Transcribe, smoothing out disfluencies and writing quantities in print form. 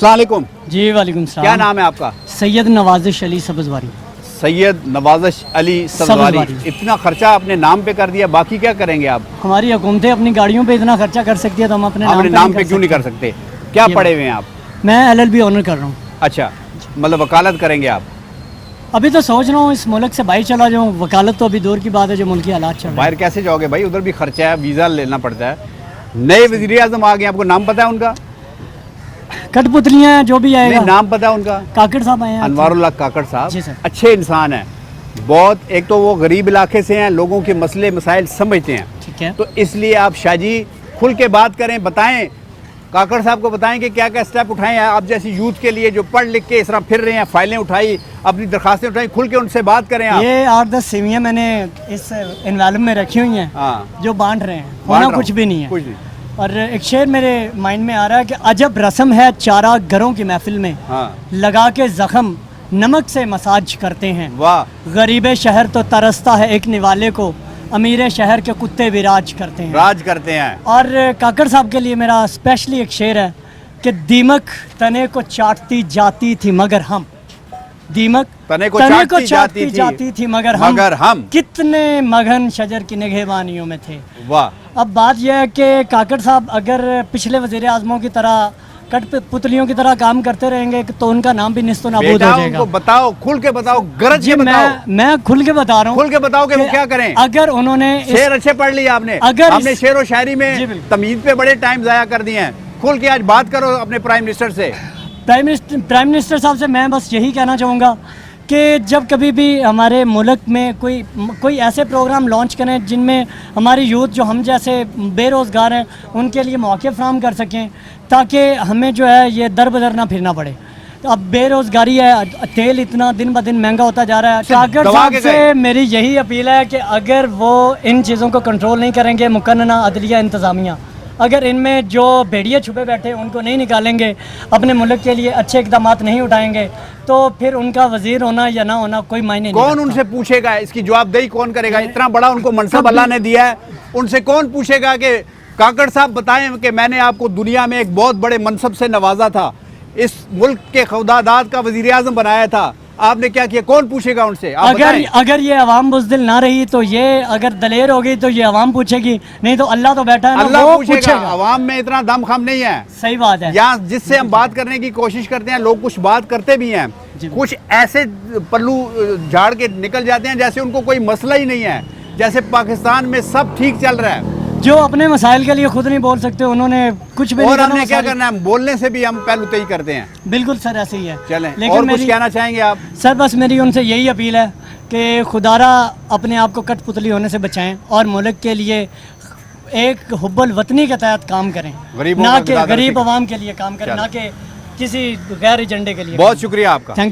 अस्सलाम वालेकुम। जी वालेकुम सलाम। क्या नाम है आपका? सैयद नवाजिश अली सब्ज़वारी। सैयद नवाजिश अली सब्ज़वारी। इतना खर्चा अपने नाम पे कर दिया, बाकी क्या करेंगे आप? हमारी हुकूमतें अपनी गाड़ियों पे इतना खर्चा कर सकती है तो हम अपने नाम पे क्यों नहीं कर सकते? क्या पढ़े हुए हैं आप? मैं LLB ऑनर कर रहा हूँ। अच्छा, मतलब वकालत करेंगे आप? अभी तो सोच रहा हूँ इस मुल्क से बाहर चला जाऊँ। वकालत तो अभी दूर की बात है, जो मुल्की हालात चल रहे हैं। बाहर कैसे जाओगे भाई? उधर भी खर्चा है, वीज़ा लेना पड़ता है। नए वज़ीर आज़म आ गए, आपको नाम पता है उनका? कठपुतलियाँ हैं, जो भी आएगा। नाम पता है उनका? काकड़ साहब आए हैं। अनवारुल्लाह काकड़ जी साहब सर। अच्छे इंसान हैं बहुत। एक तो वो गरीब इलाके से हैं, लोगों के मसले मसाइल समझते हैं, ठीक है। तो इसलिए आप शाहजी खुल के बात करें, बताएं काकड़ साहब को, बताएं कि क्या क्या स्टेप उठाए हैं आप जैसी यूथ के लिए जो पढ़ लिख के इस तरह फिर रहे हैं, फाइलें उठाई, अपनी दरखास्तें उठाई, खुल के उनसे बात करें आप। ये 8-10 सेवियाँ मैंने इस एनवेलप में रखी हुई हैं, हाँ, जो बांट रहे हैं। होना कुछ भी नहीं है। कुछ नहीं। और एक शेर मेरे माइंड में आ रहा है कि अजब रस्म है चारा घरों की महफिल में, हाँ, लगा के जख्म नमक से मसाज करते हैं। वाह। गरीब शहर तो तरसता है एक निवाले को, अमीर शहर के कुत्ते भी राज करते हैं। राज करते हैं। और काकड़ साहब के लिए मेरा स्पेशली एक शेर है कि दीमक तने को चाटती जाती थी मगर हम, दीमक तने को चाटती जाती थी मगर हम कितने मगन शजर की निगहबानियों में थे। वाह। अब बात यह है कि काकड़ साहब अगर पिछले वज़ीर आज़मों की तरह कठपुतलियों की तरह काम करते रहेंगे तो उनका नाम भी निस्तो नाबूद हो जाएगा। उनको बताओ, खुल के बताओ, गरज के बताओ। मैं खुल के बता रहा हूँ, खुल के बताओ कि वो क्या करें। अगर उन्होंने शेर अच्छे पढ़ लिया आपने, अगर आपने शेर और शायरी में तमीज पे बड़े टाइम जाया कर दिए हैं। खुल के आज बात करो अपने प्राइम मिनिस्टर से। प्राइम मिनिस्टर साहब से मैं बस यही कहना चाहूँगा कि जब कभी भी हमारे मुल्क में कोई ऐसे प्रोग्राम लॉन्च करें जिनमें हमारी यूथ जो हम जैसे बेरोज़गार हैं उनके लिए मौके फराहम कर सकें, ताकि हमें जो है ये दर बदर ना फिरना पड़े। तो अब बेरोज़गारी है, तेल इतना दिन ब दिन महंगा होता जा रहा है। काकड़ साहब से मेरी यही अपील है कि अगर वो इन चीज़ों को कंट्रोल नहीं करेंगे, मुकन्ना अदलिया इंतज़ामिया अगर इनमें जो भेड़िए छुपे बैठे उनको नहीं निकालेंगे, अपने मुल्क के लिए अच्छे इक़दाम नहीं उठाएंगे, तो फिर उनका वज़ीर होना या ना होना कोई मायने नहीं। कौन उनसे पूछेगा? इसकी जवाबदेही कौन करेगा? इतना बड़ा उनको मनसब अल्लाह ने दिया है, उनसे कौन पूछेगा कि काकड़ साहब बताएं कि मैंने आपको दुनिया में एक बहुत बड़े मनसब से नवाजा था, इस मुल्क के खुदादाद का वज़ीर आज़म बनाया था, आपने क्या किया? कौन पूछेगा उनसे? अगर ये अवाम बुज़दिल ना रही तो ये अगर दलेर हो गई तो ये अवाम पूछेगी, नहीं तो अल्लाह तो बैठा है ना, अल्लाह वो पूछेगा। अवाम में इतना दमखम नहीं है। सही बात है। यहाँ जिससे हम बात करने की कोशिश करते हैं, लोग कुछ बात करते भी हैं, कुछ ऐसे पल्लू झाड़ के निकल जाते हैं जैसे उनको कोई मसला ही नहीं है, जैसे पाकिस्तान में सब ठीक चल रहा है। जो अपने मसाइल के लिए खुद नहीं बोल सकते उन्होंने कुछ भी और हमने क्या करना है? बोलने से भी हम पहलू तय करते हैं। बिल्कुल सर, ऐसे ही है। चलें, लेकिन और कुछ कहना चाहेंगे आप? सर बस मेरी उनसे यही अपील है कि खुदारा अपने आप को कठपुतली होने से बचाएं और मुल्क के लिए एक हुब्बुल वतनी के तहत काम करें, ना कि गरीब आवाम के लिए काम करें, ना कि किसी गैर एजेंडे के लिए। बहुत शुक्रिया आपका। Thank you.